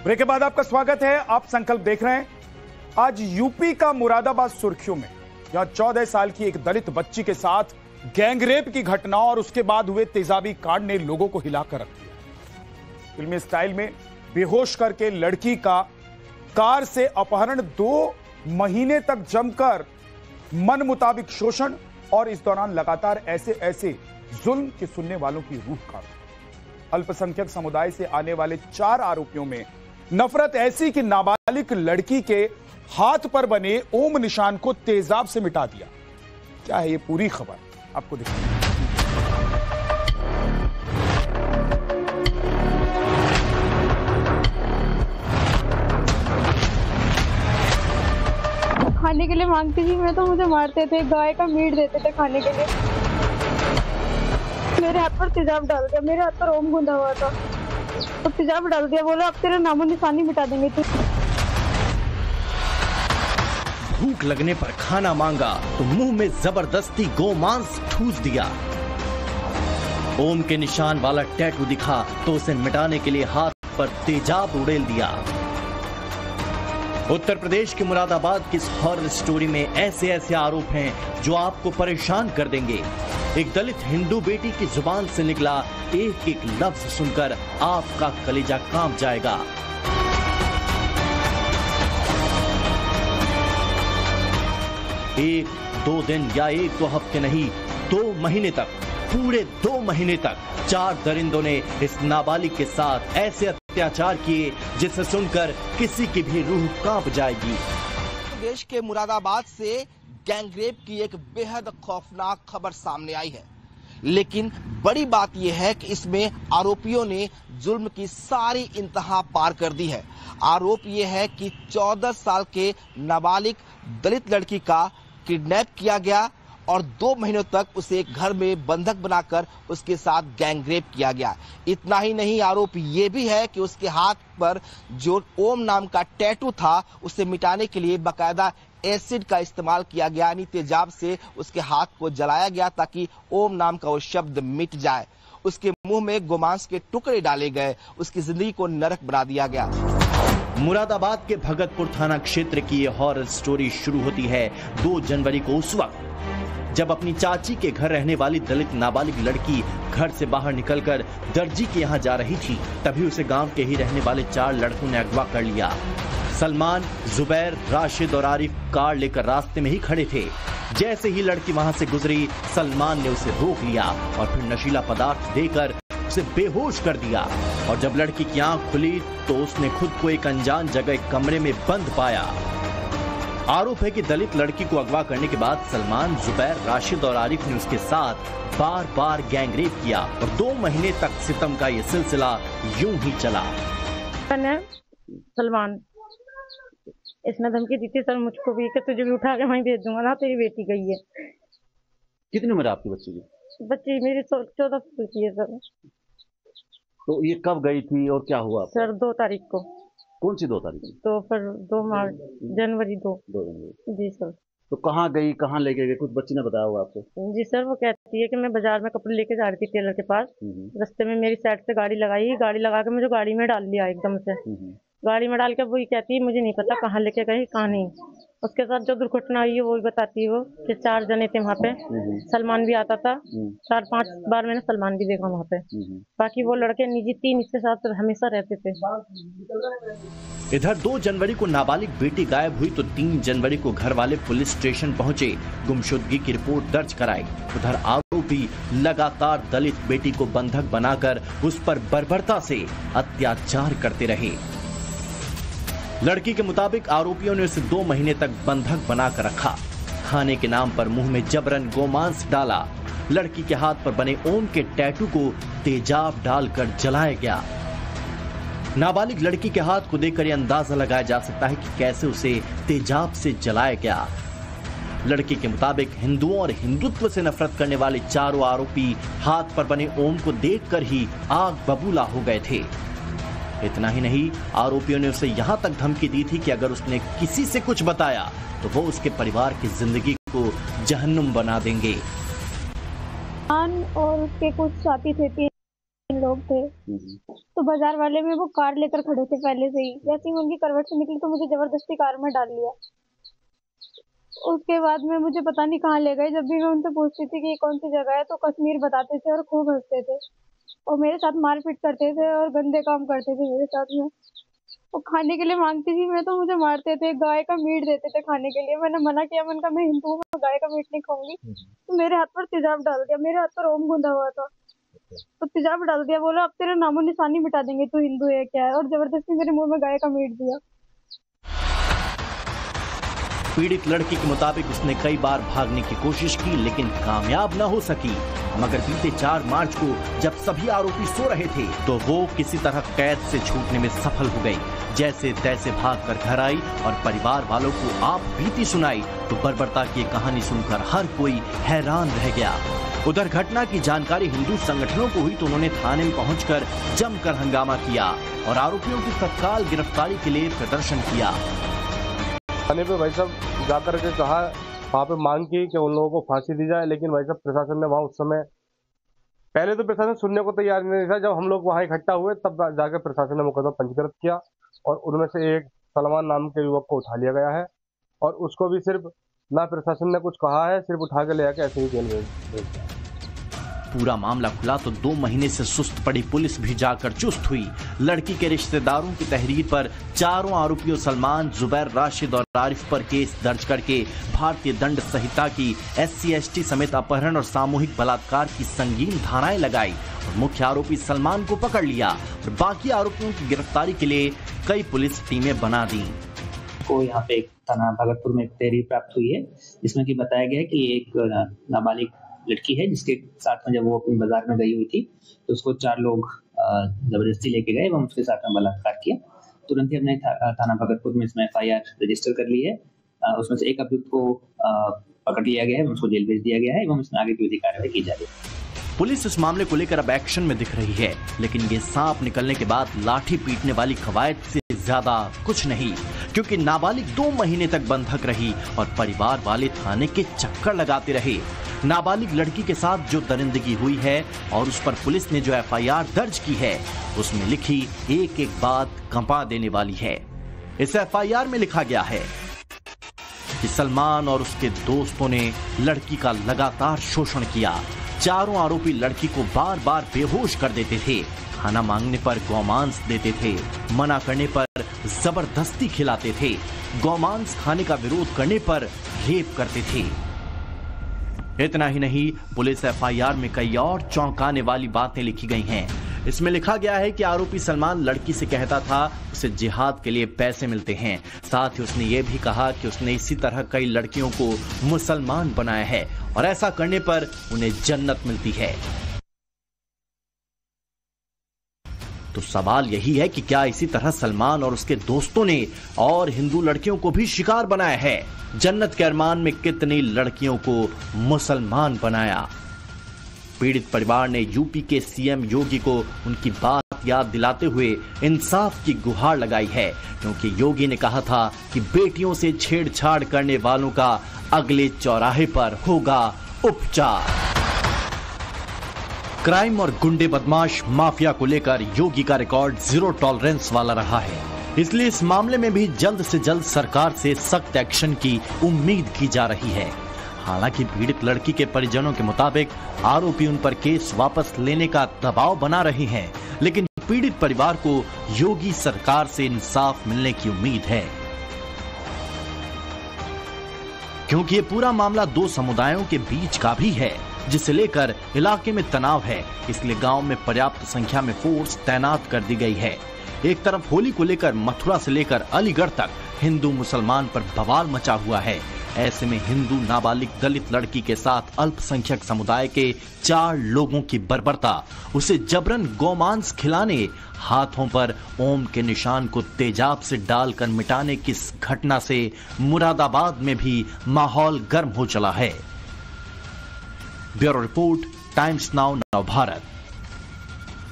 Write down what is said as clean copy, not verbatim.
Break के बाद आपका स्वागत है। आप संकल्प देख रहे हैं। आज यूपी का मुरादाबाद सुर्खियों में, जहां 14 साल की एक दलित बच्ची के साथ गैंगरेप की घटना और उसके बाद हुए तेजाबी कांड ने लोगों को हिलाकर रख दिया। फिल्मी स्टाइल में बेहोश करके लड़की का कार से अपहरण, 2 महीने तक जमकर मन मुताबिक शोषण और इस दौरान लगातार ऐसे जुल्म के सुनने वालों की रूह कांप। अल्पसंख्यक समुदाय से आने वाले 4 आरोपियों में नफरत ऐसी कि नाबालिग लड़की के हाथ पर बने ओम निशान को तेजाब से मिटा दिया। क्या है ये पूरी खबर, आपको दिखाएंगे। खाने के लिए मांगती थी मैं, तो मुझे मारते थे, गाय का मीट देते थे खाने के लिए। मेरे हाथ पर तेजाब डाल दिया, मेरे हाथ पर ओम गूंदा हुआ था, तो तेजाब डाल दिया, बोला अब तेरा नामो निशानी मिटा देंगे तू। भूख लगने पर खाना मांगा तो मुंह में जबरदस्ती गोमांस ठूस दिया। ओम के निशान वाला टैटू दिखा तो उसे मिटाने के लिए हाथ पर तेजाब उड़ेल दिया। उत्तर प्रदेश के मुरादाबाद की इस हॉरर स्टोरी में ऐसे आरोप हैं जो आपको परेशान कर देंगे। एक दलित हिंदू बेटी की जुबान से निकला एक लफ्ज सुनकर आपका कलेजा कांप जाएगा। एक दो दिन या 1-2 हफ्ते नहीं, 2 महीने तक, पूरे 2 महीने तक 4 दरिंदों ने इस नाबालिग के साथ ऐसे अत्याचार किए जिसे सुनकर किसी की भी रूह कांप जाएगी। देश के मुरादाबाद से गैंगरेप की एक बेहद खौफनाक खबर सामने आई है, लेकिन बड़ी बात यह है कि इसमें आरोपियों ने जुल्म की सारी इंतहा पार कर दी है। आरोप यह है कि 14 साल के नाबालिग दलित लड़की का किडनैप किया गया और 2 महीनों तक उसे घर में बंधक बनाकर उसके साथ गैंगरेप किया गया। इतना ही नहीं, आरोप ये भी है कि उसके हाथ पर जो ओम नाम का टैटू था उसे मिटाने के लिए बाकायदा एसिड का इस्तेमाल किया गया, यानी तेजाब से उसके हाथ को जलाया गया ताकि ओम नाम का वो शब्द मिट जाए। उसके मुंह में गोमांस के टुकड़े डाले गए, उसकी जिंदगी को नरक बना दिया गया। मुरादाबाद के भगतपुर थाना क्षेत्र की ये हॉरर स्टोरी शुरू होती है 2 जनवरी को, उस वक्त जब अपनी चाची के घर रहने वाली दलित नाबालिग लड़की घर से बाहर निकलकर दर्जी के यहाँ जा रही थी। तभी उसे गांव के ही रहने वाले 4 लड़कों ने अगवा कर लिया। सलमान, जुबैर, राशिद और आरिफ कार लेकर रास्ते में ही खड़े थे। जैसे ही लड़की वहां से गुजरी, सलमान ने उसे रोक लिया और फिर नशीला पदार्थ देकर उसे बेहोश कर दिया। और जब लड़की की आंख खुली तो उसने खुद को एक अनजान जगह एक कमरे में बंद पाया। आरोप है कि दलित लड़की को अगवा करने के बाद सलमान, जुबैर, राशिद और आरिफ ने उसके साथ बार गैंगरेप किया और 2 महीने तक सितम का ये सिलसिला यूं ही चला। सलमान, इसने धमकी दी थी सर मुझको भी कि तुझे भी उठा के वहीं भेज दूंगा ना, तेरी बेटी गई है। कितनी उम्र है आपकी बच्ची की? बच्ची मेरी 14 साल की है सर। तो ये कब गई थी और क्या हुआ? सर 2 तारीख को। कौन सी 2 तारीख? तो फिर 2 जनवरी 2 जनवरी। जी सर। तो कहाँ गई, कहाँ लेके गए, कुछ बच्ची ने बताया होगा आपको? जी सर, वो कहती है कि मैं बाजार में कपड़े लेके जा रही थी टेलर के पास। रास्ते में मेरी साइड से गाड़ी लगाई, गाड़ी लगा के मुझे गाड़ी में डाल लिया एकदम से। गाड़ी में डाल के वही कहती है मुझे नहीं पता कहाँ लेके गई कहाँ नहीं। उसके साथ जो दुर्घटना हुई है वो भी बताती है वो कि 4 जने थे वहाँ पे। सलमान भी आता था, 4-5 बार मैंने सलमान भी देखा वहाँ पे। बाकी वो लड़के निजी 3 इसके साथ हमेशा रहते थे। इधर 2 जनवरी को नाबालिग बेटी गायब हुई तो 3 जनवरी को घर वाले पुलिस स्टेशन पहुंचे, गुमशुदगी की रिपोर्ट दर्ज कराई। उधर आरोपी लगातार दलित बेटी को बंधक बनाकर उस पर बर्बरता से अत्याचार करते रहे। लड़की के मुताबिक आरोपियों ने उसे 2 महीने तक बंधक बनाकर रखा। खाने के नाम पर मुंह में जबरन गोमांस डाला। लड़की के हाथ पर बने ओम के टैटू को तेजाब डालकर जलाया गया। नाबालिग लड़की के हाथ को देखकर यह अंदाजा लगाया जा सकता है कि कैसे उसे तेजाब से जलाया गया। लड़की के मुताबिक हिंदुओं और हिंदुत्व से नफरत करने वाले 4 आरोपी हाथ पर बने ओम को देखकर ही आग बबूला हो गए थे। इतना ही नहीं, आरोपियों ने उसे यहां तक धमकी दी थी कि अगर उसने किसी से कुछ बताया तो वो उसके परिवार की जिंदगी को जहन्नुम बना देंगे। और उसके कुछ साथी थे, 3 में लोग थे। तो बाजार वाले में वो कार लेकर खड़े थे पहले से ही। जैसे ही मैं उनकी करवट से निकली तो मुझे जबरदस्ती कार में डाल लिया। उसके बाद में मुझे पता नहीं कहाँ ले गए। जब भी मैं उनसे पूछती थी कि ये कौन सी जगह है तो कश्मीर बताते थे और खूब हंसते थे और मेरे साथ मारपीट करते थे और गंदे काम करते थे मेरे साथ में। और खाने के लिए मांगती थी मैं तो मुझे मारते थे, गाय का मीट देते थे खाने के लिए। मैंने मना किया, मैंने कहा मैं हिंदू हूँ, मैं गाय का मीट नहीं खाऊंगी। तो मेरे हाथ पर तेजाब डाल दिया, मेरे हाथ पर ओम गूंदा हुआ था तो तेजाब डाल दिया। बोला अब तेरा नामो निशानी मिटा देंगे, तू हिंदू है क्या है, और जबरदस्ती मेरे मुंह में गाय का मीट दिया। पीड़ित लड़की के मुताबिक उसने कई बार भागने की कोशिश की लेकिन कामयाब न हो सकी। मगर बीते 4 मार्च को जब सभी आरोपी सो रहे थे तो वो किसी तरह कैद से छूटने में सफल हो गई। जैसे तैसे भागकर घर आई और परिवार वालों को आप बीती सुनाई तो बर्बरता की कहानी सुनकर हर कोई हैरान रह गया। उधर घटना की जानकारी हिंदू संगठनों को हुई तो उन्होंने थाने में पहुंचकर जमकर हंगामा किया और आरोपियों की तत्काल गिरफ्तारी के लिए प्रदर्शन किया। थाने पे भाई साहब जाकर के कहा, वहाँ पे मांग की कि उन लोगों को फांसी दी जाए, लेकिन भाई साहब प्रशासन ने वहाँ उस समय पहले तो प्रशासन सुनने को तैयार नहीं था। जब हम लोग वहाँ इकट्ठा हुए तब जाकर प्रशासन ने मुकदमा पंजीकृत किया और उनमें से एक सलमान नाम के युवक को उठा लिया गया है और उसको भी सिर्फ ना प्रशासन ने कुछ कहा है, सिर्फ उठा के ले आके ऐसे ही जेल भेज दिया। पूरा मामला खुला तो 2 महीने से सुस्त पड़ी पुलिस भी जाकर चुस्त हुई। लड़की के रिश्तेदारों की तहरीर पर चारों आरोपियों सलमान, जुबैर, राशिद और आरिफ पर केस दर्ज करके भारतीय दंड संहिता की SC/ST समेत अपहरण और सामूहिक बलात्कार की संगीन धाराएं लगाई और मुख्य आरोपी सलमान को पकड़ लिया और बाकी आरोपियों की गिरफ्तारी के लिए कई पुलिस टीमें बना दी। को यहाँ पे थाना भगतपुर में एक तहरीर प्राप्त हुई है जिसमें कि बताया गया कि एक नाबालिग लड़की है जिसके साथ में जब वो अपनी बाजार में गई हुई थी तो उसको 4 लोग जबरदस्ती लेके गए एवं उसके साथ में बलात्कार किया। तुरंत ही हमने थाना भगतपुर में इसमें FIR रजिस्टर कर ली है। उसमें से एक अभियुक्त को पकड़ लिया गया है, उसको जेल भेज दिया गया है एवं इसमें आगे की विधि कार्रवाई की जा रही है। पुलिस इस मामले को लेकर अब एक्शन में दिख रही है, लेकिन ये सांप निकलने के बाद लाठी पीटने वाली कवायद से ज्यादा कुछ नहीं, क्योंकि नाबालिग 2 महीने तक बंधक रही और परिवार वाले थाने के चक्कर लगाते रहे। नाबालिग लड़की के साथ जो दरिंदगी हुई है और उस पर पुलिस ने जो FIR दर्ज की है उसमें लिखी एक एक बात कंपा देने वाली है। इस FIR में लिखा गया है कि सलमान और उसके दोस्तों ने लड़की का लगातार शोषण किया। चारों आरोपी लड़की को बार बार बेहोश कर देते थे, खाना मांगने पर गौमांस देते थे, मना करने पर जबरदस्ती खिलाते थे, गौमांस खाने का विरोध करने पर रेप करते थे। इतना ही नहीं, पुलिस FIR में कई और चौंकाने वाली बातें लिखी गई हैं। इसमें लिखा गया है कि आरोपी सलमान लड़की से कहता था उसे जिहाद के लिए पैसे मिलते हैं। साथ ही उसने ये भी कहा कि उसने इसी तरह कई लड़कियों को मुसलमान बनाया है और ऐसा करने पर उन्हें जन्नत मिलती है। तो सवाल यही है कि क्या इसी तरह सलमान और उसके दोस्तों ने और हिंदू लड़कियों को भी शिकार बनाया है? जन्नत के अरमान में कितनी लड़कियों को मुसलमान बनाया? पीड़ित परिवार ने यूपी के CM योगी को उनकी बात याद दिलाते हुए इंसाफ की गुहार लगाई है, क्योंकि योगी ने कहा था कि बेटियों से छेड़छाड़ करने वालों का अगले चौराहे पर होगा उपचार। क्राइम और गुंडे बदमाश माफिया को लेकर योगी का रिकॉर्ड 0 टॉलरेंस वाला रहा है, इसलिए इस मामले में भी जल्द से जल्द सरकार से सख्त एक्शन की उम्मीद की जा रही है। हालांकि पीड़ित लड़की के परिजनों के मुताबिक आरोपी उन पर केस वापस लेने का दबाव बना रहे हैं, लेकिन पीड़ित परिवार को योगी सरकार से इंसाफ मिलने की उम्मीद है, क्योंकि ये पूरा मामला 2 समुदायों के बीच का भी है, जिसे लेकर इलाके में तनाव है। इसलिए गांव में पर्याप्त संख्या में फोर्स तैनात कर दी गई है। एक तरफ होली को लेकर मथुरा से लेकर अलीगढ़ तक हिंदू मुसलमान पर बवाल मचा हुआ है। ऐसे में हिंदू नाबालिग दलित लड़की के साथ अल्पसंख्यक समुदाय के 4 लोगों की बर्बरता, उसे जबरन गौमांस खिलाने, हाथों पर ओम के निशान को तेजाब से डालकर मिटाने की इस घटना से मुरादाबाद में भी माहौल गर्म हो चला है। ब्यूरो रिपोर्ट, टाइम्स नाउ नव भारत।